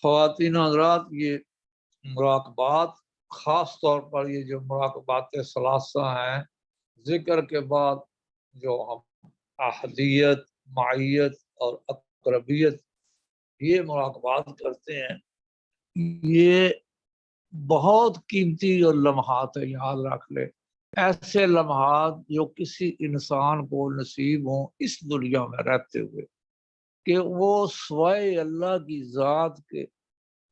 خواتین و حضرات، یہ مراقبات، خاص طور پر یہ جو مراقبات ثلاثہ ہیں، ذکر کے بعد جو ہم احدیت، معیت اور اقربیت یہ مراقبات کرتے ہیں، یہ بہت قیمتی اور لمحات ہے، یاد رکھ لے۔ ایسے لمحات جو کسی انسان کو نصیب ہوں اس دنیا میں رہتے ہوئے، کہ وہ سوائے اللہ کی ذات کے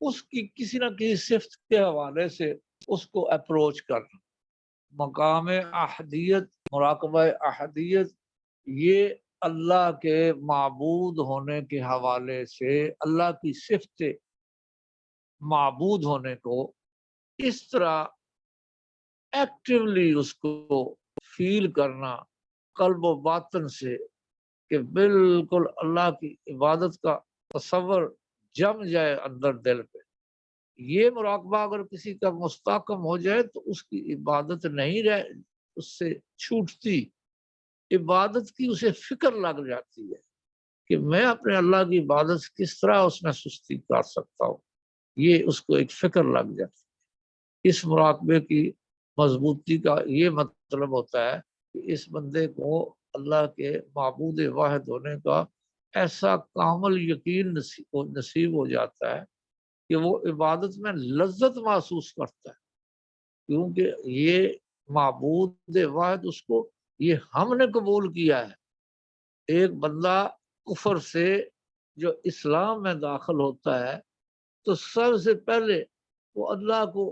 اس کی کسی نہ کسی صفت کے حوالے سے اس کو اپروچ کرنا۔ مقام احدیت، مراقبہ احدیت، یہ اللہ کے معبود ہونے کے حوالے سے اللہ کی صفت معبود ہونے کو اس طرح ایکٹیولی اس کو فیل کرنا قلب و باطن سے کہ بالکل اللہ کی عبادت کا تصور جم جائے اندر دل پہ۔ یہ مراقبہ اگر کسی کا مستحکم ہو جائے تو اس کی عبادت نہیں رہ، اس سے چھوٹتی عبادت کی، اسے فکر لگ جاتی ہے کہ میں اپنے اللہ کی عبادت کس طرح اس میں سستی کر سکتا ہوں، یہ اس کو ایک فکر لگ جاتی ہے۔ اس مراقبے کی مضبوطی کا یہ مطلب ہوتا ہے کہ اس بندے کو اللہ کے معبود واحد ہونے کا ایسا کامل یقین نصیب ہو جاتا ہے کہ وہ عبادت میں لذت محسوس کرتا ہے، کیونکہ یہ معبود واحد اس کو، یہ ہم نے قبول کیا ہے۔ ایک بندہ کفر سے جو اسلام میں داخل ہوتا ہے تو سب سے پہلے وہ اللہ کو،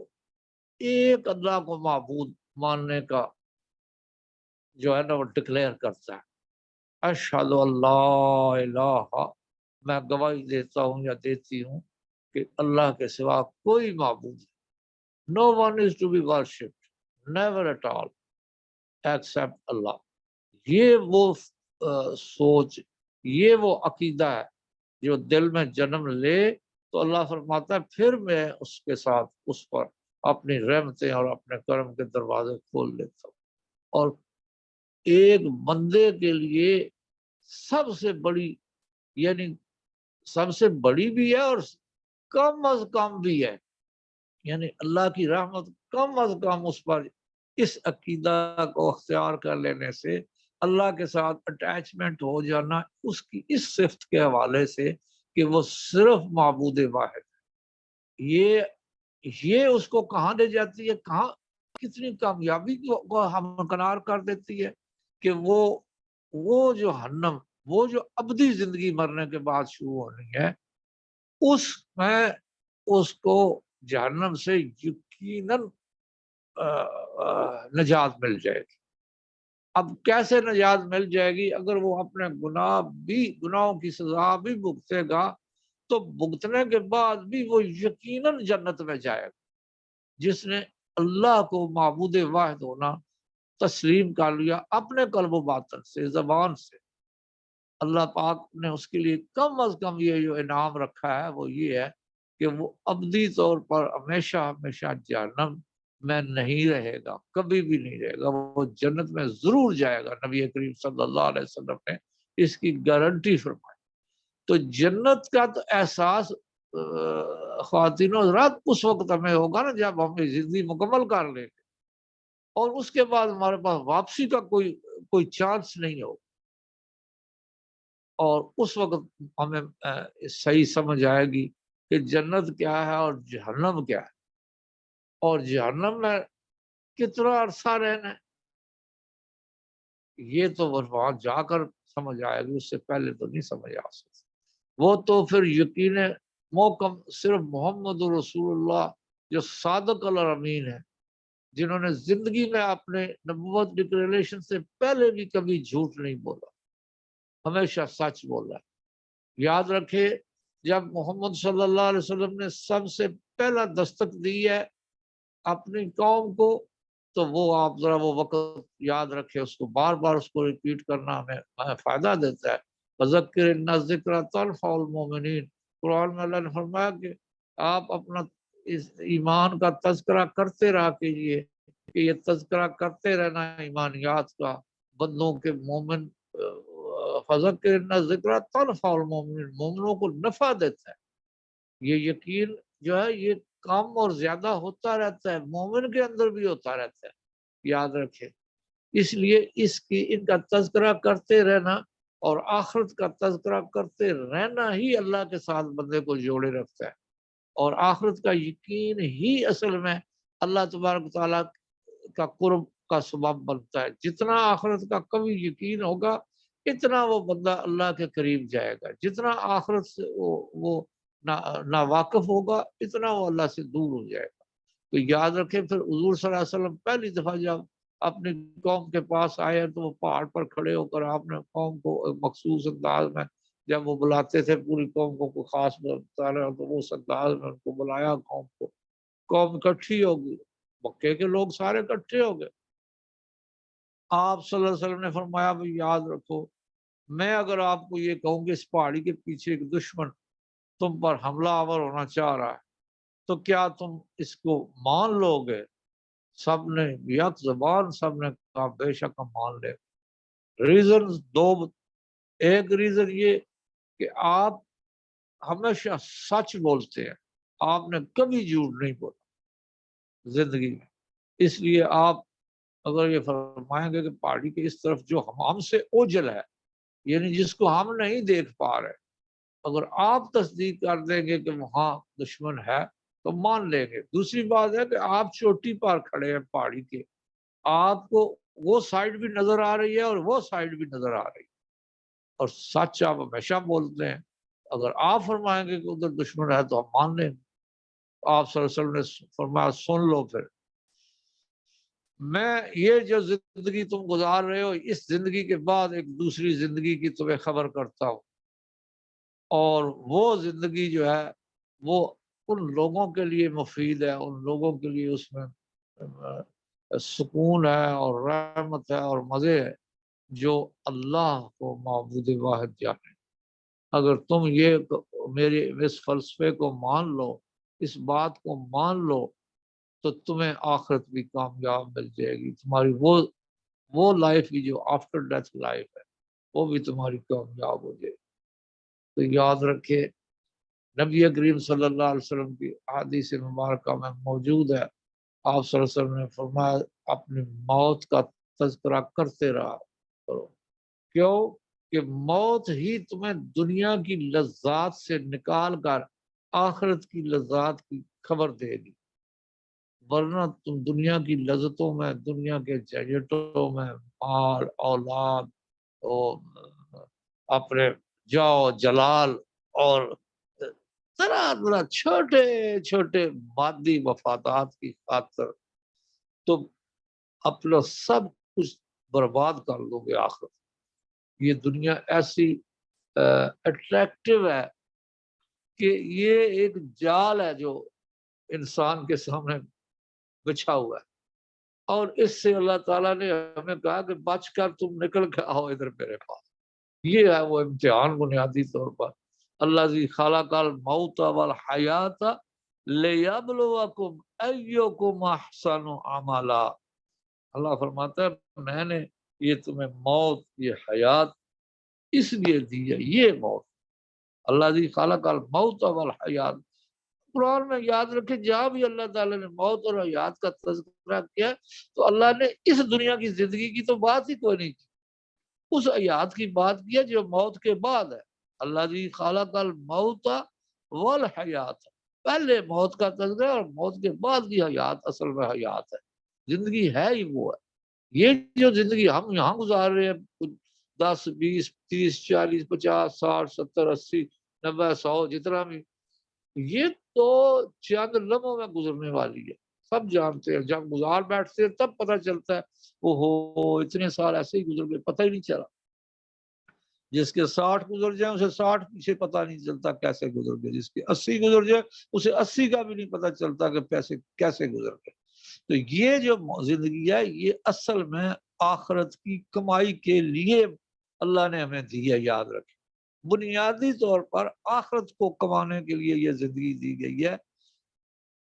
ایک اللہ کو معبود ماننے کا جو ہے نا وہ ڈکلیئر کرتا ہے، اشہد اللہ الہ، میں گواہی دیتا ہوں یا دیتی ہوں کہ اللہ کے سوا کوئی معبود نہیں۔ No one is to be worshipped, never at all, except Allah۔ یہ وہ سوچ، یہ وہ عقیدہ ہے جو دل میں جنم لے تو اللہ فرماتا ہے پھر میں اس کے ساتھ اس پر اپنی رحمتیں اور اپنے کرم کے دروازے کھول لیتا ہوں۔ اور ایک بندے کے لیے سب سے بڑی، یعنی سب سے بڑی بھی ہے اور کم از کم بھی ہے، یعنی اللہ کی رحمت کم از کم اس پر اس عقیدہ کو اختیار کر لینے سے، اللہ کے ساتھ اٹیچمنٹ ہو جانا اس کی اس صفت کے حوالے سے کہ وہ صرف معبود واحد ہے، یہ اس کو کہاں لے جاتی ہے، کہاں کتنی کامیابی کو ہمکنار کر دیتی ہے کہ وہ جو جہنم، وہ جو ابدی زندگی مرنے کے بعد شروع ہونی ہے، اس میں اس کو جہنم سے یقیناً نجات مل جائے گی۔ اب کیسے نجات مل جائے گی؟ اگر وہ اپنے گناہوں کی سزا بھی بھگتے گا تو بھگتنے کے بعد بھی وہ یقیناً جنت میں جائے گا، جس نے اللہ کو معبود واحد ہونا تسلیم کر لیا اپنے قلب و باطن سے، زبان سے۔ اللہ پاک نے اس کے لیے کم از کم یہ جو انعام رکھا ہے وہ یہ ہے کہ وہ ابدی طور پر ہمیشہ ہمیشہ جہنم میں نہیں رہے گا، کبھی بھی نہیں رہے گا، وہ جنت میں ضرور جائے گا۔ نبی کریم صلی اللہ علیہ وسلم نے اس کی گارنٹی فرمائی۔ تو جنت کا تو احساس خواتین و حضرات اس وقت ہمیں ہوگا نا جب ہم زندگی مکمل کر لیں گے، اور اس کے بعد ہمارے پاس واپسی کا کوئی چانس نہیں ہو، اور اس وقت ہمیں صحیح سمجھ آئے گی کہ جنت کیا ہے اور جہنم کیا ہے، اور جہنم میں کتنا عرصہ رہنا ہے یہ تو وہاں جا کر سمجھ آئے گی، اس سے پہلے تو نہیں سمجھ آ سکتی۔ وہ تو پھر یقین محکم صرف محمد رسول اللہ جو صادق الامین ہے، جنہوں نے زندگی میں اپنے نبوت ڈکلیریشن سے پہلے بھی کبھی جھوٹ نہیں بولا، ہمیشہ سچ بولا۔ یاد رکھے جب محمد صلی اللہ علیہ وسلم نے سب سے پہلا دستک دی ہے اپنی قوم کو، تو وہ آپ ذرا وہ وقت یاد رکھے، اس کو بار بار اس کو ریپیٹ کرنا ہمیں فائدہ دیتا ہے۔ وذکر ان الذکر تنفع المؤمنین، قرآن میں اللہ نے فرمایا کہ آپ اپنا اس ایمان کا تذکرہ کرتے رہا کیجیے، کہ یہ تذکرہ کرتے رہنا ایمانیات کا بندوں کے، مومن فذکر ان الذکر تنفع المؤمنین، مومنوں کو نفع دیتا ہے۔ یہ یقین جو ہے یہ کم اور زیادہ ہوتا رہتا ہے، مومن کے اندر بھی ہوتا رہتا ہے، یاد رکھیں۔ اس لیے ان کا تذکرہ کرتے رہنا اور آخرت کا تذکرہ کرتے رہنا ہی اللہ کے ساتھ بندے کو جوڑے رکھتا ہے، اور آخرت کا یقین ہی اصل میں اللہ تبارک تعالیٰ کا قرب کا سبب بنتا ہے۔ جتنا آخرت کا قوی یقین ہوگا اتنا وہ بندہ اللہ کے قریب جائے گا، جتنا آخرت سے وہ نا واقف ہوگا اتنا وہ اللہ سے دور ہو جائے گا۔ تو یاد رکھیں، پھر حضور صلی اللہ علیہ وسلم پہلی دفعہ جب اپنی قوم کے پاس آئے تو وہ پہاڑ پر کھڑے ہو کر آپ نے قوم کو مخصوص انداز میں، جب وہ بلاتے تھے پوری قوم کو کوئی خاص بتا رہے ہو تو وہ اس انداز میں ان کو بلایا قوم کو، قوم اکٹھی ہوگی، مکے کے لوگ سارے اکٹھے ہو گئے۔ آپ صلی اللہ علیہ وسلم نے فرمایا بھائی یاد رکھو، میں اگر آپ کو یہ کہوں کہ اس پہاڑی کے پیچھے ایک دشمن تم پر حملہ آور ہونا چاہ رہا ہے تو کیا تم اس کو مان لو گے؟ سب نے یک زبان سب نے کہا بے شک ہم مان لے۔ ریزن دو، ایک ریزن یہ کہ آپ ہمیشہ سچ بولتے ہیں، آپ نے کبھی جھوٹ نہیں بولا زندگی میں، اس لیے آپ اگر یہ فرمائیں گے کہ پہاڑی کے اس طرف جو ہم سے اوجل ہے، یعنی جس کو ہم نہیں دیکھ پا رہے، اگر آپ تصدیق کر دیں گے کہ وہاں دشمن ہے تو مان لیں گے۔ دوسری بات ہے کہ آپ چوٹی پر کھڑے ہیں پہاڑی کے، آپ کو وہ سائڈ بھی نظر آ رہی ہے اور وہ سائڈ بھی نظر آ رہی ہے، اور سچ آپ ہمیشہ بولتے ہیں۔ اگر آپ فرمائیں گے کہ ادھر دشمن ہے تو ہم مان لیں گے۔ آپ صلی اللہ علیہ وسلم نے فرمایا سن لو، پھر میں یہ جو زندگی تم گزار رہے ہو اس زندگی کے بعد ایک دوسری زندگی کی تمہیں خبر کرتا ہوں، اور وہ زندگی جو ہے وہ ان لوگوں کے لیے مفید ہے، ان لوگوں کے لیے اس میں سکون ہے اور رحمت ہے اور مزے ہے جو اللہ کو معبود واحد جانے۔ اگر تم یہ میرے اس فلسفے کو مان لو، اس بات کو مان لو، تو تمہیں آخرت بھی کامیاب مل جائے گی، تمہاری وہ لائف بھی جو آفٹر ڈیتھ لائف ہے وہ بھی تمہاری کامیاب ہو جائے گی۔ تو یاد رکھے، نبی کریم صلی اللہ علیہ وسلم کی حدیث مبارکہ میں موجود ہے، آپ صلی اللہ علیہ وسلم نے فرمایا اپنی موت کا تذکرہ کرتے رہا کرو۔ کیوں کہ موت ہی تمہیں دنیا کی لذات سے نکال کر آخرت کی لذات کی خبر دے گی، ورنہ تم دنیا کی لذتوں میں، دنیا کے جھنجھٹوں میں، مال اولاد اور اپنے جاؤ جلال اور طرح طرح چھوٹے چھوٹے مادی مفادات کی خاطر تم اپنا سب کچھ برباد کر لو گے آخر۔ یہ دنیا ایسی اٹریکٹیو ہے کہ یہ ایک جال ہے جو انسان کے سامنے بچھا ہوا ہے، اور اس سے اللہ تعالیٰ نے ہمیں کہا کہ بچ کر تم نکل کے آؤ ادھر میرے پاس۔ یہ ہے وہ امتحان بنیادی طور پر۔ اللہ جی خلق الموت والحیات لیبلوکم ایکم احسن عملا۔ اللہ فرماتا ہے میں نے یہ تمہیں موت، یہ حیات اس لیے دی ہے، یہ موت اللہ جی خلق الموت والحیات۔ قرآن میں یاد رکھے جہاں بھی اللہ تعالیٰ نے موت اور حیات کا تذکرہ کیا تو اللہ نے اس دنیا کی زندگی کی تو بات ہی کوئی نہیں کی، اس حیات کی بات کیا جو موت کے بعد ہے۔ اللہ جی خالق الموت والحیات، پہلے موت کا تذکرہ اور موت کے بعد کی حیات اصل میں حیات ہے، زندگی ہے ہی وہ ہے۔ یہ جو زندگی ہم یہاں گزار رہے ہیں 10 20 30 40 50 60 70 80 90 100 جتنا بھی، یہ تو چند لمحوں میں گزرنے والی ہے، سب جانتے ہیں۔ جب گزار بیٹھتے ہیں تب پتہ چلتا ہے وہ ہو اتنے سال ایسے ہی گزر گئے، پتہ ہی نہیں چلا۔ جس کے 60 گزر جائیں اسے 60 پیچھے پتہ نہیں چلتا کیسے گزر گئے، جس کے 80 گزر جائے اسے 80 کا بھی نہیں پتہ چلتا کہ پیسے کیسے گزر گئے۔ تو یہ جو زندگی ہے یہ اصل میں آخرت کی کمائی کے لیے اللہ نے ہمیں دی ہے، یاد رکھیں۔ بنیادی طور پر آخرت کو کمانے کے لیے یہ زندگی دی گئی ہے۔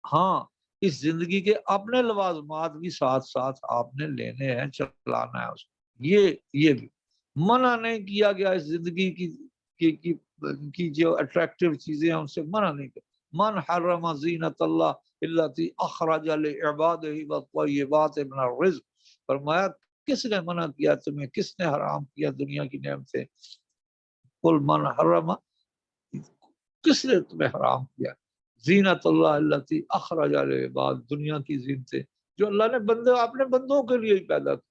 ہاں اس زندگی کے اپنے لوازمات بھی ساتھ ساتھ آپ نے لینے ہیں، چلانا ہے اس کو، یہ بھی منع نہیں کیا گیا۔ اس زندگی کی جو اٹریکٹیو چیزیں ہیں ان سے منع نہیں کیا، من حرم زینت اللہ التی اخرج لعبادہ والطیبات من الرزق، فرمایا کس نے منع کیا تمہیں، کس نے حرام کیا دنیا کی نعمتیں؟ قل من حرم، کس نے تمہیں حرام کیا؟ زینت اللہ التی اخرج لعباد، دنیا کی زینتیں جو اللہ نے بندے اپنے بندوں کے لیے ہی پیدا کی۔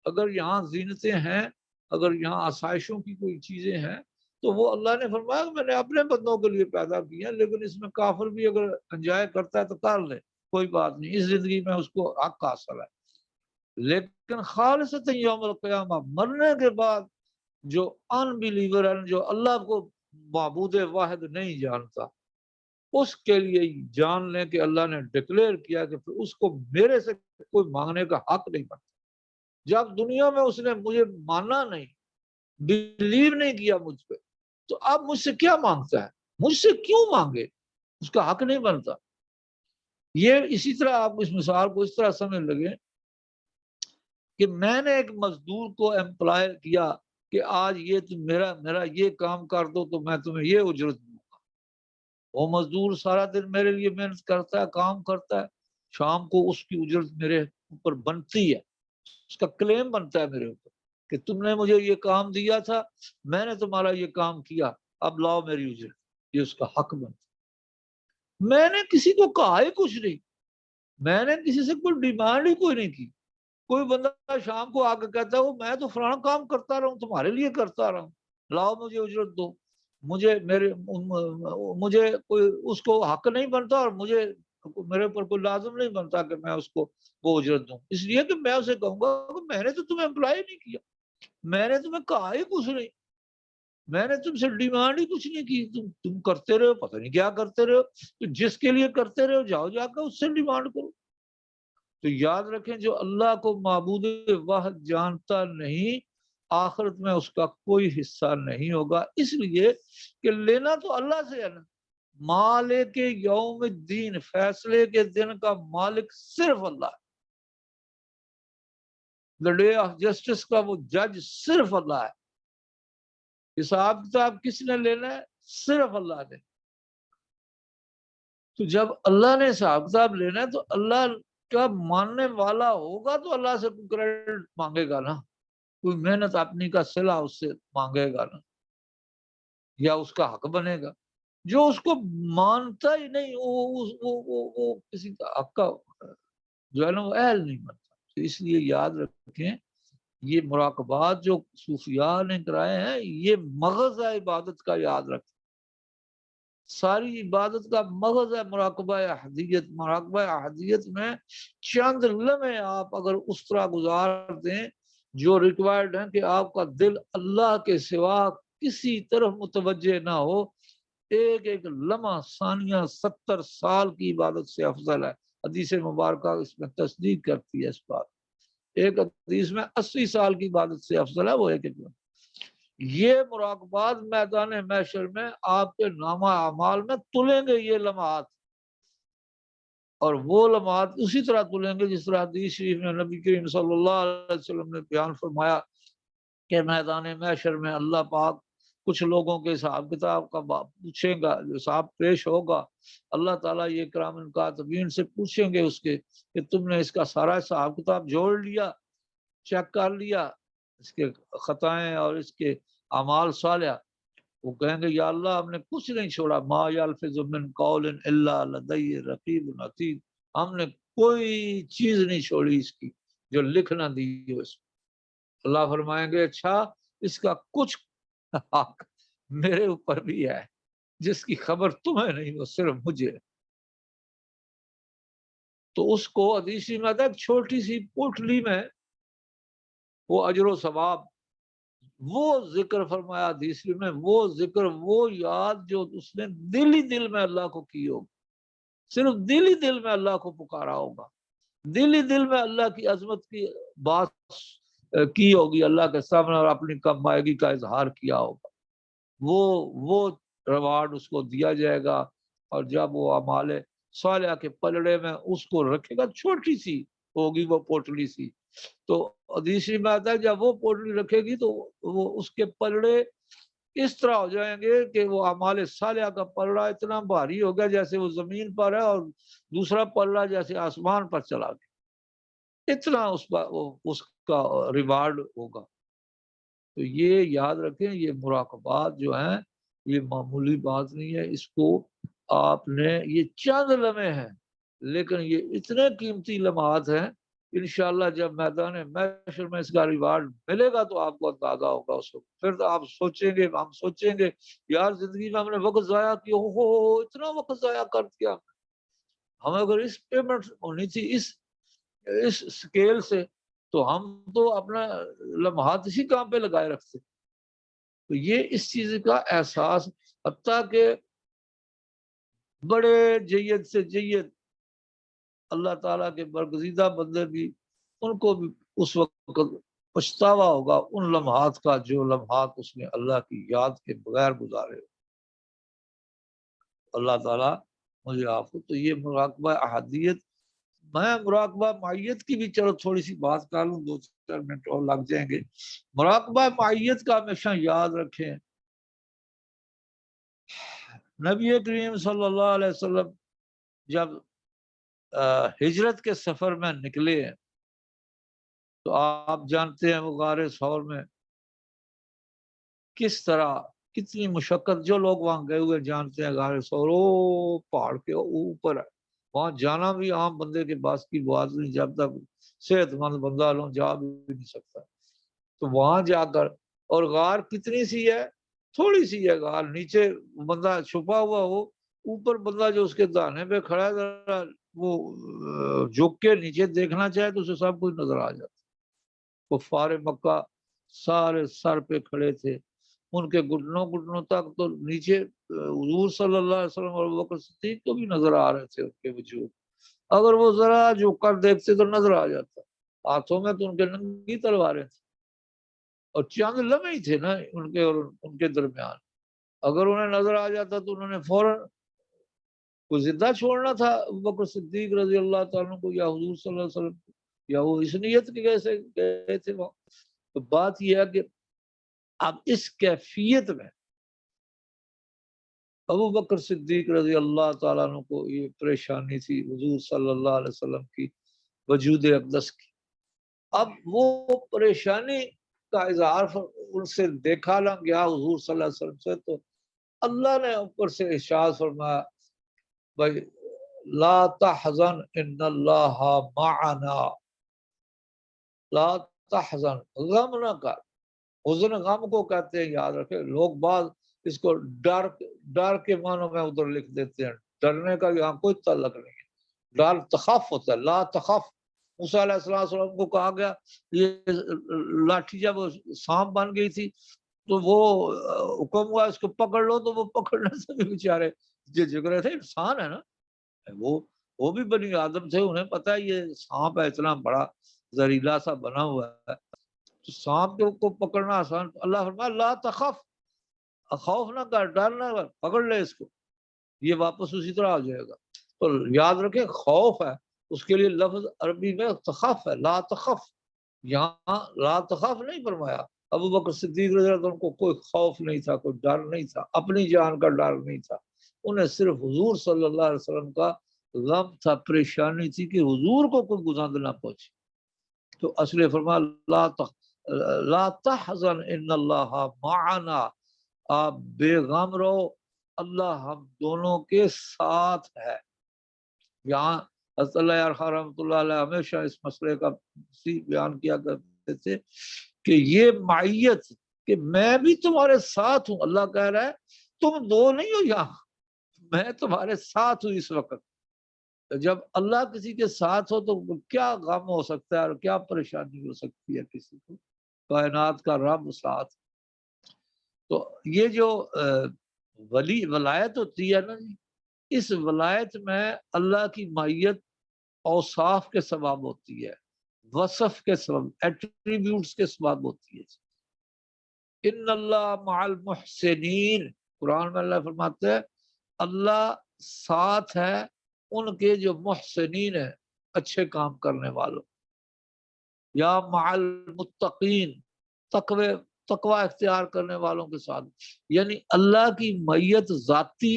اگر یہاں زینتیں ہیں، اگر یہاں آسائشوں کی کوئی چیزیں ہیں تو وہ اللہ نے فرمایا کہ میں نے اپنے بندوں کے لیے پیدا کی ہیں، لیکن اس میں کافر بھی اگر انجوائے کرتا ہے تو کر لے، کوئی بات نہیں، اس زندگی میں اس کو حق حاصل ہے۔ لیکن خالصتا یوم القیامہ، مرنے کے بعد جو ان بلیور ہے، جو اللہ کو معبود واحد نہیں جانتا، اس کے لیے جان لیں کہ اللہ نے ڈکلیئر کیا کہ پھر اس کو میرے سے کوئی مانگنے کا حق نہیں بنتا۔ جب دنیا میں اس نے مجھے مانا نہیں، بلیو نہیں کیا مجھ پہ، تو اب مجھ سے کیا مانگتا ہے؟ مجھ سے کیوں مانگے؟ اس کا حق نہیں بنتا۔ یہ اسی طرح آپ اس مثال کو اس طرح سمجھ لگے کہ میں نے ایک مزدور کو امپلائے کیا کہ آج یہ تم میرا یہ کام کر دو تو میں تمہیں یہ اجرت دوں گا۔ وہ مزدور سارا دن میرے لیے محنت کرتا ہے، کام کرتا ہے، شام کو اس کی اجرت میرے اوپر بنتی ہے، اس کا کلیم بنتا ہے میرے اوپر کہ تم نے مجھے یہ کام دیا تھا، میں نے تمہارا یہ کام کیا، اب لاؤ میری اجرت۔ یہ اس کا حق بنتا۔ میں نے کسی کو کہا ہی کچھ نہیں، میں نے کسی سے کوئی ڈیمانڈ ہی کوئی نہیں کی۔ کوئی بندہ شام کو آ کے کہتا ہے وہ میں تو فلانا کام کرتا رہا ہوں، تمہارے لیے کرتا رہا ہوں، لاؤ مجھے اجرت دو۔ مجھے کوئی اس کو حق نہیں بنتا، اور میرے اوپر کوئی لازم نہیں بنتا کہ میں اس کو وہ اجرت دوں، اس لیے کہ میں اسے کہوں گا کہ میں نے تو تمہیں امپلائی نہیں کیا، میں نے تمہیں کہا ہی کچھ نہیں، میں نے تم سے ڈیمانڈ ہی کچھ نہیں کی، تم کرتے رہو، پتہ نہیں کیا کرتے رہو، تو جس کے لیے کرتے رہو جاؤ جا کر اس سے ڈیمانڈ کرو۔ تو یاد رکھیں جو اللہ کو معبود واحد جانتا نہیں، آخرت میں اس کا کوئی حصہ نہیں ہوگا، اس لیے کہ لینا تو اللہ سے ہے نا۔ مالک یوم الدین، فیصلے کے دن کا مالک صرف اللہ ہے، دا ڈے آف جسٹس کا وہ جج صرف اللہ ہے۔ حساب کتاب کس نے لینا ہے؟ صرف اللہ نے۔ تو جب اللہ نے حساب کتاب لینا ہے تو اللہ کا ماننے والا ہوگا تو اللہ سے کوئی کریڈٹ مانگے گا نا، کوئی محنت اپنی کا صلہ اس سے مانگے گا نا، یا اس کا حق بنے گا۔ جو اس کو مانتا ہی نہیں وہ کسی کا حق کا جو ہے نا وہ اہل نہیں بنتا۔ اس لیے یاد رکھیں یہ مراقبات جو صوفیاء نے کرائے ہیں یہ مغز ہے عبادت کا، یاد رکھیں ساری عبادت کا مغز ہے مراقبہ احدیت۔ مراقبہ احدیت میں چند لمحے آپ اگر اس طرح گزار دیں جو ریکوائرڈ ہیں کہ آپ کا دل اللہ کے سوا کسی طرف متوجہ نہ ہو، ایک ایک لمحہ ثانیہ 70 سال کی عبادت سے افضل ہے۔ حدیث مبارکہ اس میں تصدیق کرتی ہے اس بات۔ ایک حدیث میں 80 سال کی عبادت سے افضل ہے وہ ایک ایک لمحہ۔ یہ مراقبات میدان محشر میں آپ کے نامہ اعمال میں تلیں گے یہ لمحات، اور وہ لمحات اسی طرح تلیں گے جس طرح حدیث شریف میں نبی کریم صلی اللہ علیہ وسلم نے بیان فرمایا کہ میدان محشر میں اللہ پاک کچھ لوگوں کے حساب کتاب کا پوچھیں گا، جو حساب پیش ہوگا، اللہ تعالیٰ یہ کرام کاتبین سے پوچھیں گے اس کے کہ تم نے اس کا سارا حساب کتاب جوڑ لیا، چیک کر لیا، اس کے خطائیں اور اس کے اعمال صالحہ؟ وہ کہیں گے یا اللہ ہم نے کچھ نہیں چھوڑا، ما یلفظ من قول الا لدی رقیب عتید، ہم نے کوئی چیز نہیں چھوڑی اس کی جو لکھ نہ دی ہو اس میں۔ اللہ فرمائیں گے اچھا اس کا کچھ حق میرے اوپر بھی ہے جس کی خبر تمہیں نہیں وہ صرف مجھے۔ تو اس کو حدیث میں آتا ہے ایک چھوٹی سی پوٹلی میں وہ اجر و ثواب، وہ ذکر فرمایا حدیث میں، وہ ذکر وہ یاد جو اس نے دل ہی دل میں اللہ کو کی ہوگی، صرف دل ہی دل میں اللہ کو پکارا ہوگا، دل ہی دل میں اللہ کی عظمت کی بات کی ہوگی اللہ کے سامنے، اور اپنی کمائیگی کا اظہار کیا ہوگا، وہ ریوارڈ اس کو دیا جائے گا۔ اور جب وہ اعمال صالحہ کے پلڑے میں اس کو رکھے گا، چھوٹی سی ہوگی وہ پوٹلی سی، تو حدیث میں آتا ہے جب وہ پوٹلی رکھے گی تو وہ اس کے پلڑے اس طرح ہو جائیں گے کہ وہ اعمال صالحہ کا پلڑا اتنا بھاری ہو گیا جیسے وہ زمین پر ہے اور دوسرا پلڑا جیسے آسمان پر چلا گیا، اتنا اس کا ریوارڈ ہوگا۔ تو یہ یاد رکھیں، یہ مراقبات جو ہیں یہ معمولی بات نہیں ہے، اس کو آپ نے، یہ چند لمحے ہیں لیکن یہ اتنے قیمتی لمحات ہیں، انشاءاللہ جب میدان محشر میں اس کا ریوارڈ ملے گا تو آپ کو اندازہ ہوگا اس وقت۔ پھر تو آپ سوچیں گے، ہم سوچیں گے یار زندگی میں ہم نے وقت ضائع کیا، اتنا وقت ضائع کر دیا، ہمیں اگر اس پیمنٹ ہونی تھی اس سکیل سے تو ہم تو اپنا لمحات اسی کام پہ لگائے رکھتے۔ تو یہ اس چیز کا احساس، حتیٰ کہ بڑے جید سے جید اللہ تعالیٰ کے برگزیدہ بندے بھی، ان کو بھی اس وقت پچھتاوا ہوگا ان لمحات کا جو لمحات اس نے اللہ کی یاد کے بغیر گزارے۔ اللہ تعالیٰ مجھے آپ کو، تو یہ مراقبہ احادیت، میں مراقبہ معیت کی بھی چلو تھوڑی سی بات کر لوں، 2-4 منٹ اور لگ جائیں گے۔ مراقبہ معیت کا ہمیشہ یاد رکھیں، نبی کریم صلی اللہ علیہ وسلم جب ہجرت کے سفر میں نکلے ہیں تو آپ جانتے ہیں وہ غار ثور میں کس طرح، کتنی مشقت، جو لوگ وہاں گئے ہوئے جانتے ہیں غار ثور وہ پہاڑ کے اوپر ہے، وہاں جانا بھی عام بندے کے پاس کی بات نہیں، جب تک صحت مند بندہ لو جا بھی نہیں سکتا۔ تو وہاں جا کر، اور غار کتنی سی ہے، تھوڑی سی ہے غار، نیچے بندہ چھپا ہوا ہو، اوپر بندہ جو اس کے دانے پہ کھڑا ہے ذرا وہ جھک کے نیچے دیکھنا چاہے تو اسے سب کچھ نظر آ جاتا۔ کفار مکہ سارے سر پہ کھڑے تھے، ان کے گھٹنوں تک تو نیچے حضور صلی اللہ علیہ وسلم اور ابوبکر صدیق کو بھی نظر آ رہے تھے ان کے وجود، اگر وہ ذرا جھک کر دیکھتے تو نظر آ جاتا، ہاتھوں میں تو ان کے ننگی تلواریں تھیں، اور چند لمحے ہی تھے نا ان کے اور ان کے درمیان، اگر انہیں نظر آ جاتا تو انہوں نے فوراً کو زندہ چھوڑنا تھا ابوبکر صدیق رضی اللہ تعالیٰ کو یا حضور صلی اللہ علیہ وسلم کو، یا وہ اس نیت کے کیسے گئے تھے وہاں۔ تو بات یہ ہے کہ اب اس کیفیت میں ابوبکر صدیق رضی اللہ تعالیٰ عنہ کو یہ پریشانی تھی حضور صلی اللہ علیہ وسلم کی وجود اقدس کی۔ اب وہ پریشانی کا اظہار ان سے دیکھا نہ گیا حضور صلی اللہ علیہ وسلم سے، تو اللہ نے اوپر سے ارشاد فرمایا بھائی لا تحزن ان اللہ معنا، لا تحزن، غم نہ کر، حزن غم کو کہتے ہیں، یاد رکھے لوگ بعض اس کو ڈر کے معنوں میں ادھر لکھ دیتے ہیں، ڈرنے کا یہاں کوئی تعلق نہیں ہے، ڈر تخف ہوتا ہے، لا تخف۔ موسیٰ علیہ السلام کو کہا گیا، یہ لاٹھی جب سانپ بن گئی تھی تو وہ حکم ہوا اس کو پکڑ لو، تو وہ پکڑنے سے بھی بیچارے جو جگرے تھے، انسان ہے نا، وہ بھی بنی آدم تھے، انہیں پتا ہے یہ سانپ ہے اتنا بڑا زہریلا سا بنا ہوا ہے، تو سانپ کو پکڑنا آسان، اللہ فرمایا لا تخف، خوف نہ کر، ڈر نہ کر، پکڑ لے اس کو، یہ واپس اسی طرح آ جائے گا۔ تو یاد رکھیں خوف ہے، اس کے لیے لفظ عربی میں تخف ہے، لا تخف، یہاں لا تخف نہیں فرمایا۔ ابوبکر صدیق رضی اللہ عنہ کو کوئی خوف نہیں تھا، کوئی ڈر نہیں تھا، اپنی جان کا ڈر نہیں تھا، انہیں صرف حضور صلی اللہ علیہ وسلم کا غم تھا، پریشانی تھی کہ حضور کو کوئی گزند نہ پہنچے۔ تو اصل فرمایا لا تحزن ان اللہ معنا، آپ بے غم رہو، اللہ ہم دونوں کے ساتھ ہے۔ یہاں حضرت اللہ رحمۃ اللہ علیہ ہمیشہ اس مسئلے کا بیان کیا کرتے تھے کہ یہ معیت کہ میں بھی تمہارے ساتھ ہوں، اللہ کہہ رہا ہے تم دو نہیں ہو یہاں، میں تمہارے ساتھ ہوں اس وقت۔ جب اللہ کسی کے ساتھ ہو تو کیا غم ہو سکتا ہے اور کیا پریشانی ہو سکتی ہے کسی کو، کائنات کا رب ساتھ۔ تو یہ جو ولایت ہوتی ہے نا، اس ولایت میں اللہ کی معیت اوصاف کے سبب ہوتی ہے، وصف کے سبب، ایٹریبیوٹس کے سبب ہوتی ہے۔ ان اللہ مع المحسنین، قرآن میں اللہ فرماتے ہیں اللہ ساتھ ہے ان کے جو محسنین ہیں، اچھے کام کرنے والوں، یا مع المتقین، تقوی تقوی اختیار کرنے والوں کے ساتھ، یعنی اللہ کی معیت ذاتی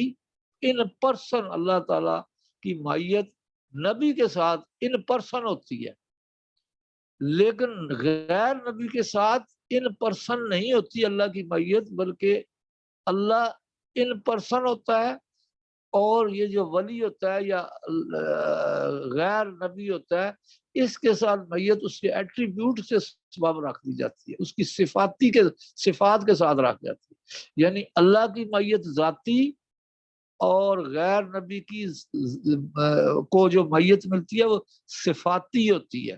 ان پرسن، اللہ تعالیٰ کی معیت نبی کے ساتھ ان پرسن ہوتی ہے، لیکن غیر نبی کے ساتھ ان پرسن نہیں ہوتی اللہ کی معیت، بلکہ اللہ ان پرسن ہوتا ہے، اور یہ جو ولی ہوتا ہے یا غیر نبی ہوتا ہے اس کے ساتھ میت اس کے ایٹریبیوٹ سے سبب رکھ دی جاتی ہے، اس کی صفات کے ساتھ رکھ جاتی ہے، یعنی اللہ کی میت ذاتی اور غیر نبی کی کو جو میت ملتی ہے وہ صفاتی ہوتی ہے۔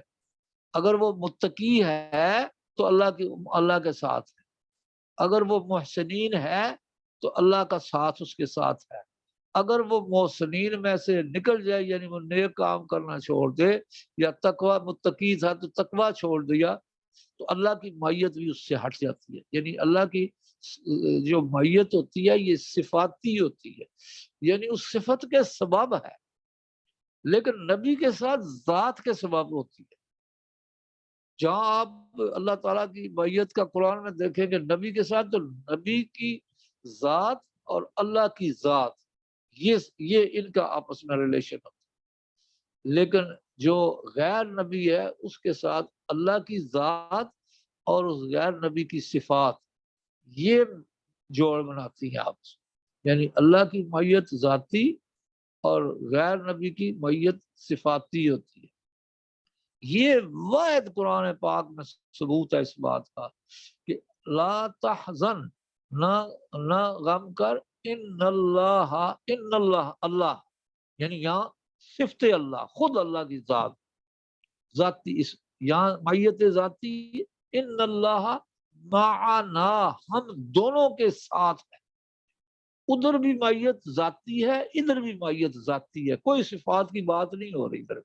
اگر وہ متقی ہے تو اللہ کے ساتھ ہے، اگر وہ محسنین ہے تو اللہ کا ساتھ اس کے ساتھ ہے، اگر وہ محسنین میں سے نکل جائے یعنی وہ نیک کام کرنا چھوڑ دے یا تقوی متقی تھا تو تقوی چھوڑ دیا تو اللہ کی معیت بھی اس سے ہٹ جاتی ہے، یعنی اللہ کی جو معیت ہوتی ہے یہ صفاتی ہوتی ہے، یعنی اس صفت کے سبب ہے، لیکن نبی کے ساتھ ذات کے سبب ہوتی ہے۔ جہاں آپ اللہ تعالیٰ کی معیت کا قرآن میں دیکھیں گے نبی کے ساتھ، تو نبی کی ذات اور اللہ کی ذات یہ ان کا آپس میں ریلیشن ہوتا ہے، لیکن جو غیر نبی ہے اس کے ساتھ اللہ کی ذات اور اس غیر نبی کی صفات یہ جوڑ بناتی ہیں آپس میں، یعنی اللہ کی معیت ذاتی اور غیر نبی کی معیت صفاتی ہوتی ہے۔ یہ واحد قرآن پاک میں ثبوت ہے اس بات کا کہ لا تحزن، نہ غم کر، ان اللہ یعنی یہاں صفت اللہ، خود اللہ کی ذاتی یہاں معیت ذاتی، ان اللہ معنا، ہم دونوں کے ساتھ ہے، ادھر بھی معیت ذاتی ہے ادھر بھی معیت ذاتی ہے، کوئی صفات کی بات نہیں ہو رہی ادھر۔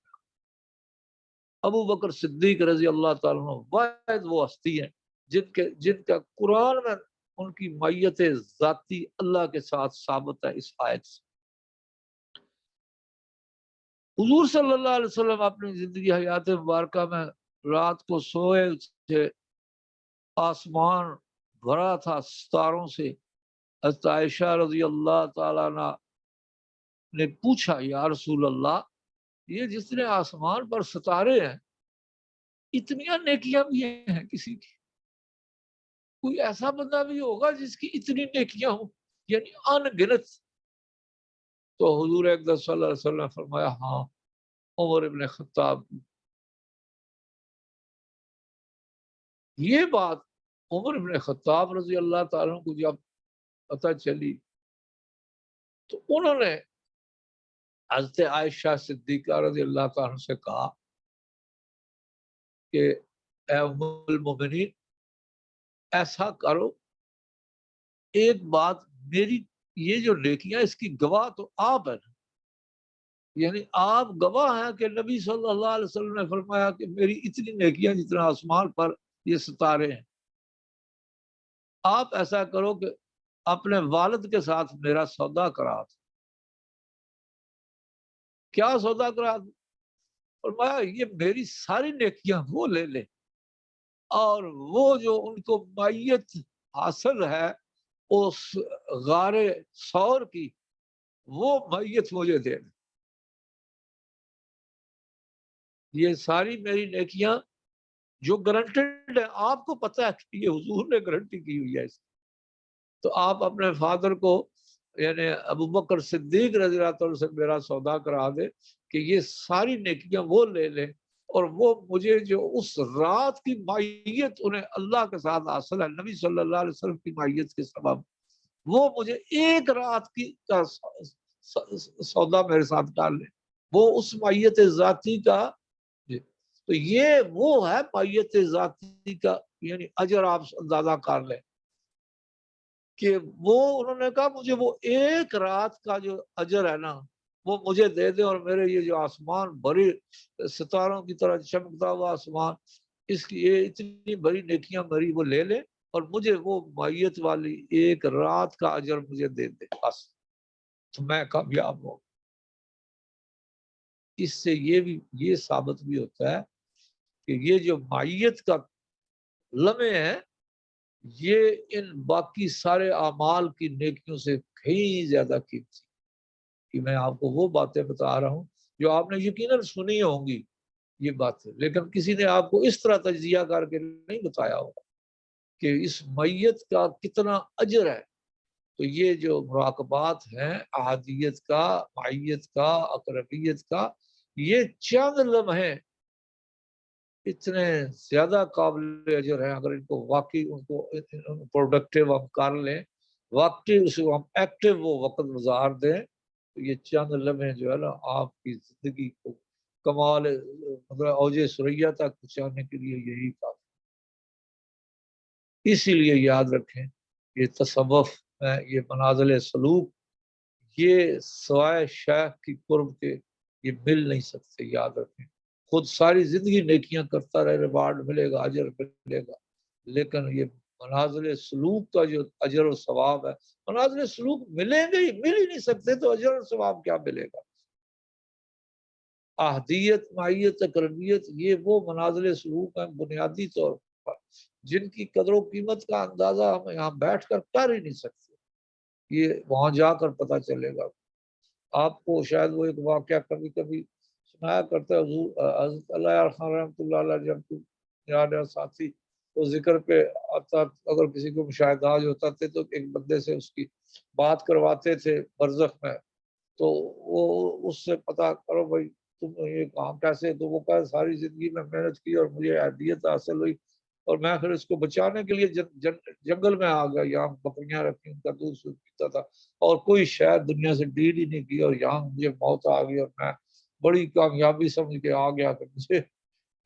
ابو بکر صدیق رضی اللہ تعالیٰ عنہ واحد وہ ہستی ہیں جن کا قرآن میں ان کی معیت ذاتی اللہ کے ساتھ ثابت ہے اس آیت سے۔ حضور صلی اللہ علیہ وسلم اپنی زندگی حیات مبارکہ میں رات کو سوئے تھے، آسمان بھرا تھا ستاروں سے، حضرت عائشہ رضی اللہ تعالیٰ عنہ نے پوچھا یا رسول اللہ، یہ جتنے آسمان پر ستارے ہیں اتنی نیکیاں بھی ہیں کسی کی؟ کوئی ایسا بندہ بھی ہوگا جس کی اتنی نیکیاں ہوں، یعنی ان گنت؟ تو حضور اقدس صلی اللہ علیہ وسلم نے فرمایا ہاں، عمر ابن خطاب۔ یہ بات عمر ابن خطاب رضی اللہ تعالیٰ کو جب پتہ چلی تو انہوں نے حضرت عائشہ صدیقہ رضی اللہ تعالیٰ سے کہا کہ اے ام المومنین، ایسا کرو، ایک بات، میری یہ جو نیکیاں اس کی گواہ تو آپ ہیں، یعنی آپ گواہ ہیں کہ نبی صلی اللہ علیہ وسلم نے فرمایا کہ میری اتنی نیکیاں جتنا آسمان پر یہ ستارے ہیں۔ آپ ایسا کرو کہ اپنے والد کے ساتھ میرا سودا کرا دو۔ کیا سودا کرا دو؟ فرمایا یہ میری ساری نیکیاں وہ لے لے اور وہ جو ان کو معیت حاصل ہے اس غار ثور کی، وہ معیت مجھے دے دے۔ یہ ساری میری نیکیاں جو گارنٹیڈ ہے، آپ کو پتہ ہے کہ یہ حضور نے گارنٹی کی ہوئی ہے اس، تو آپ اپنے فادر کو یعنی ابو بکر صدیق رضی اللہ عنہ سے میرا سودا کرا دے کہ یہ ساری نیکیاں وہ لے لیں اور وہ مجھے جو اس رات کی معیت انہیں اللہ کے ساتھ حاصل ہے نبی صلی اللہ علیہ وسلم کی معیت کے سبب، وہ مجھے ایک رات کی کا سودا میرے ساتھ ڈال لیں، وہ اس معیت ذاتی کا۔ تو یہ وہ ہے معیت ذاتی کا، یعنی اجر آپ اندازہ کر لیں کہ وہ انہوں نے کہا مجھے وہ ایک رات کا جو اجر ہے نا وہ مجھے دے دیں، اور میرے یہ جو آسمان بڑی ستاروں کی طرح چمکتا ہوا آسمان، اس کی یہ اتنی بڑی نیکیاں میری وہ لے لیں اور مجھے وہ معیت والی ایک رات کا اجر مجھے دے دے، بس تو میں کامیاب ہوں۔ اس سے یہ ثابت بھی ہوتا ہے کہ یہ جو معیت کا لمحے ہیں یہ ان باقی سارے اعمال کی نیکیوں سے کہیں زیادہ قیمتی کہ میں آپ کو وہ باتیں بتا رہا ہوں جو آپ نے یقیناً سنی ہوں گی یہ باتیں، لیکن کسی نے آپ کو اس طرح تجزیہ کر کے نہیں بتایا ہوگا کہ اس میت کا کتنا اجر ہے۔ تو یہ جو مراقبات ہیں احادیت کا، معیت کا، اقربیت کا، یہ چند لمحے اتنے زیادہ قابل اجر ہیں اگر ان کو واقعی ان کو پروڈکٹیو ہم کر لیں، واقعی اس کو ہم ایکٹیو وہ وقت گزار دیں، تو یہ چند لمحے جو ہے نا آپ کی زندگی کو کمال مطلب اوج ثریا تک پہنچانے کے لیے یہی کافی۔ اسی لیے یاد رکھیں یہ تصوف ہے، یہ منازل سلوک، یہ سوائے شیخ کی قرب کے یہ مل نہیں سکتے۔ یاد رکھیں خود ساری زندگی نیکیاں کرتا رہے، ریوارڈ ملے گا، اجر ملے گا، لیکن یہ منازل سلوک کا جو اجر و ثواب ہے، منازل سلوک ملیں گے ہی، مل ہی نہیں سکتے تو اجر و ثواب کیا ملے گا؟ احدیت، معیت، اقربیت یہ وہ منازل سلوک ہیں بنیادی طور پر جن کی قدر و قیمت کا اندازہ ہم یہاں بیٹھ کر ہی نہیں سکتے، یہ وہاں جا کر پتہ چلے گا۔ آپ کو شاید وہ ایک واقعہ کبھی کبھی سنایا کرتا ہے، حضور حضرت اللہ خان رحمۃ اللہ علیہ جب یاد ساتھی تو ذکر پہ آتا، اگر کسی کو مشاہدات ہوتا تھے تو ایک بندے سے اس کی بات کرواتے تھے برزخ میں، تو وہ اس سے پتہ کرو بھائی تم یہ کام کیسے، تو وہ کہا ساری زندگی میں محنت کی اور مجھے اہلیت حاصل ہوئی اور میں پھر اس کو بچانے کے لیے جنگل میں آ گیا، یہاں بکریاں رکھی ان کا دودھ شودھ پیتا تھا اور کوئی شاید دنیا سے ڈیل ہی نہیں کی، اور یہاں مجھے موت آ گئی اور میں بڑی کامیابی سمجھ کے آ گیا کہ مجھے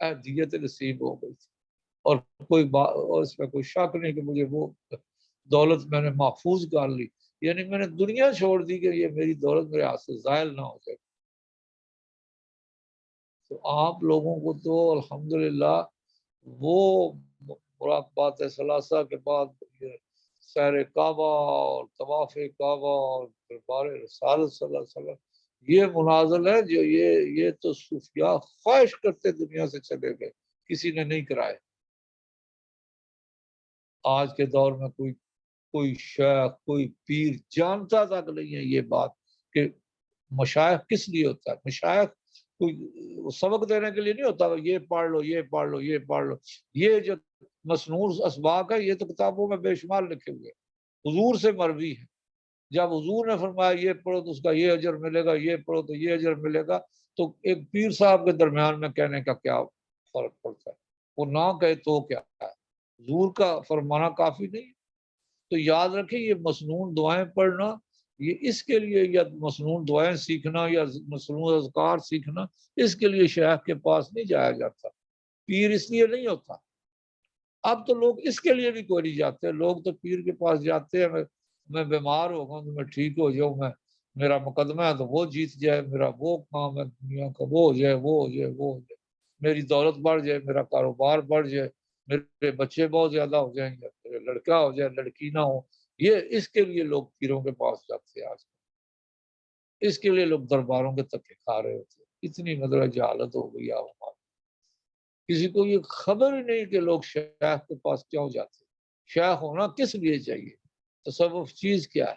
اہلیت نصیب ہو گئی تھی، اور کوئی اور اس میں کوئی شک نہیں کہ مجھے وہ دولت میں نے محفوظ کر لی، یعنی میں نے دنیا چھوڑ دی کہ یہ میری دولت میرے ہاتھ سے زائل نہ ہو جائے۔ تو آپ لوگوں کو تو الحمدللہ وہ مراقبات ثلاثہ کے بعد یہ سیر کعبہ اور طواف کعبہ اور دربار رسالت صلی اللہ علیہ وسلم، یہ منازل ہے جو یہ تو صوفیاء خواہش کرتے دنیا سے چلے گئے، کسی نے نہیں کرائے۔ آج کے دور میں کوئی شیخ، کوئی پیر جانتا تک نہیں ہے یہ بات کہ مشائخ کس لیے ہوتا ہے۔ مشائخ کوئی سبق دینے کے لیے نہیں ہوتا، یہ پڑھ لو، یہ پڑھ لو، یہ پڑھ لو۔ یہ جو مسنون اسباق ہے یہ تو کتابوں میں بے شمار لکھے ہوئے، حضور سے مروی ہے۔ جب حضور نے فرمایا یہ پڑھو تو اس کا یہ اجر ملے گا، یہ پڑھو تو یہ اجر ملے گا، تو ایک پیر صاحب کے درمیان میں کہنے کا کیا فرق پڑتا ہے؟ وہ نہ کہے تو کیا ہے، حضور کا فرمانا کافی نہیں؟ تو یاد رکھیں یہ مسنون دعائیں پڑھنا، یہ اس کے لیے، یا مسنون دعائیں سیکھنا یا مسنون اذکار سیکھنا، اس کے لیے شیخ کے پاس نہیں جایا جاتا، پیر اس لیے نہیں ہوتا۔ اب تو لوگ اس کے لیے بھی کوئی نہیں جاتے، لوگ تو پیر کے پاس جاتے ہیں میں بیمار ہو گا تو میں ٹھیک ہو جاؤں، میرا مقدمہ ہے تو وہ جیت جائے، میرا وہ کام ہے دنیا کا وہ ہو جائے، وہ ہو جائے، وہ ہو جائے، میری دولت بڑھ جائے، میرا کاروبار بڑھ جائے، میرے بچے بہت زیادہ ہو جائیں گے، میرے لڑکا ہو جائے، لڑکی نہ ہو۔ یہ اس کے لیے لوگ پیروں کے پاس جاتے ہیں آج کل، اس کے لیے لوگ درباروں کے تکے کھا رہے ہوتے ہیں۔ اتنی مطلب جہالت ہو گئی آپ ہماری، کسی کو یہ خبر ہی نہیں کہ لوگ شیخ کے پاس کیوں جاتے ہیں، شیخ ہونا کس لیے چاہیے، تصوف چیز کیا ہے،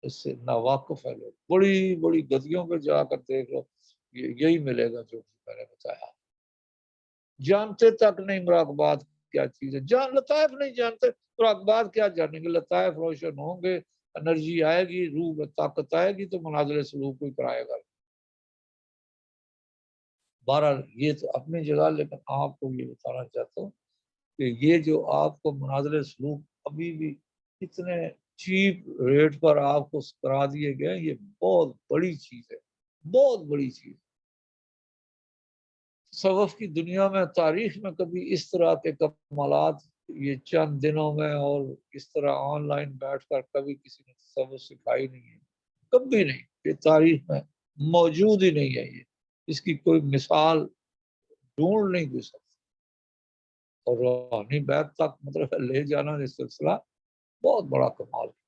اس سے ناواقف ہے لوگ۔ بڑی بڑی گدیوں پہ جا کر دیکھ لو، یہی ملے گا جو میں نے بتایا، جانتے تک نہیں مراقبات کیا چیز ہے، لطائف نہیں جانتے، مراقبات کیا جانیں گے؟ لطائف روشن ہوں گے، انرجی آئے گی، روح میں طاقت آئے گی تو منازل سلوک کوئی کرائے گا۔ بہرحال یہ تو اپنی جگہ، لیکن آپ کو یہ بتانا چاہتا ہوں کہ یہ جو آپ کو منازل سلوک ابھی بھی اتنے چیپ ریٹ پر آپ کو کرا دیے گئے، یہ بہت بڑی چیز ہے، بہت بڑی چیز۔ تصوف کی دنیا میں، تاریخ میں کبھی اس طرح کے کمالات یہ چند دنوں میں اور اس طرح آن لائن بیٹھ کر کبھی کسی نے تصوف سکھائی نہیں ہے، کبھی نہیں، یہ تاریخ میں موجود ہی نہیں ہے، یہ اس کی کوئی مثال ڈھونڈ نہیں کوئی سکتا۔ اور روحانی بیت تک مطلب لے جانا یہ سلسلہ بہت بڑا کمال ہے۔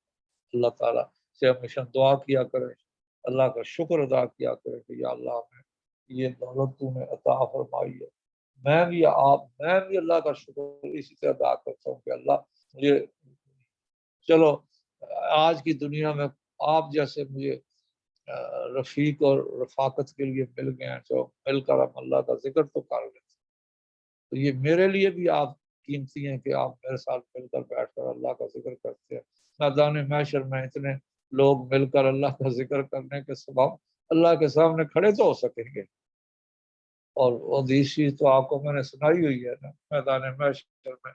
اللہ تعالیٰ سے ہمیشہ دعا کیا کریں، اللہ کا شکر ادا کیا کریں کہ یا اللہ ہمیں یہ دولت تو نے عطا فرمائی ہے، میں بھی اللہ کا شکر اسی طرح ادا کرتا ہوں کہ اللہ یہ چلو آج کی دنیا میں آپ جیسے مجھے رفیق اور رفاقت کے لیے مل گئے ہیں، جو مل کر ہم اللہ کا ذکر تو کر لیتے، تو یہ میرے لیے بھی آپ قیمتی ہیں کہ آپ میرے ساتھ مل کر بیٹھ کر اللہ کا ذکر کرتے ہیں۔ میدان محشر میں اتنے لوگ مل کر اللہ کا ذکر کرنے کے سبب اللہ کے سامنے کھڑے تو ہو سکیں گے، اور حدیث تو آپ کو میں نے سنائی ہوئی ہے نا، میدان محشر میں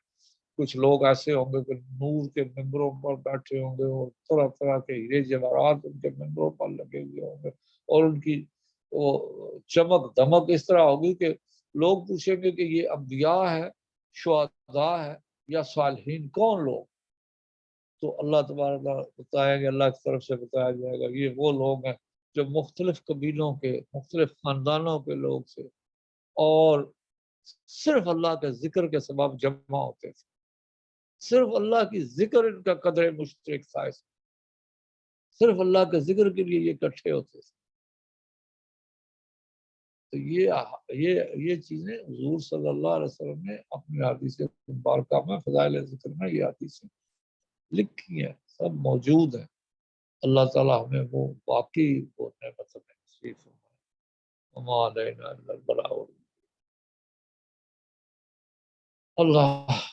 کچھ لوگ ایسے ہوں گے کہ نور کے ممبروں پر بیٹھے ہوں گے، اور طرح طرح کے ہیرے جواہرات ان کے ممبروں پر لگے ہوئے ہوں گے، اور ان کی وہ چمک دمک اس طرح ہوگی کہ لوگ پوچھیں گے کہ یہ انبیاء ہے، شہداء ہے، یا صالحین، کون لوگ؟ تو اللہ تبارک بتائیں گے، اللہ کی طرف سے بتایا جائے گا یہ وہ لوگ ہیں جو مختلف قبیلوں کے، مختلف خاندانوں کے لوگ تھے، اور صرف اللہ کے ذکر کے سبب جمع ہوتے تھے، صرف اللہ کی ذکر ان کا قدر مشترک تھا، صرف اللہ کے ذکر کے لیے یہ اکٹھے ہوتے تھے۔ تو یہ چیزیں حضور صلی اللہ علیہ وسلم نے اپنی حدیث مبارکہ میں، فضائل ذکر میں یہ حدیثیں لکھی ہیں، سب موجود ہیں۔ اللہ تعالیٰ ہمیں وہ واقعی وہ نعمت میں نصیب فرمائے۔ وما علینا الا البلاغ۔ اللہ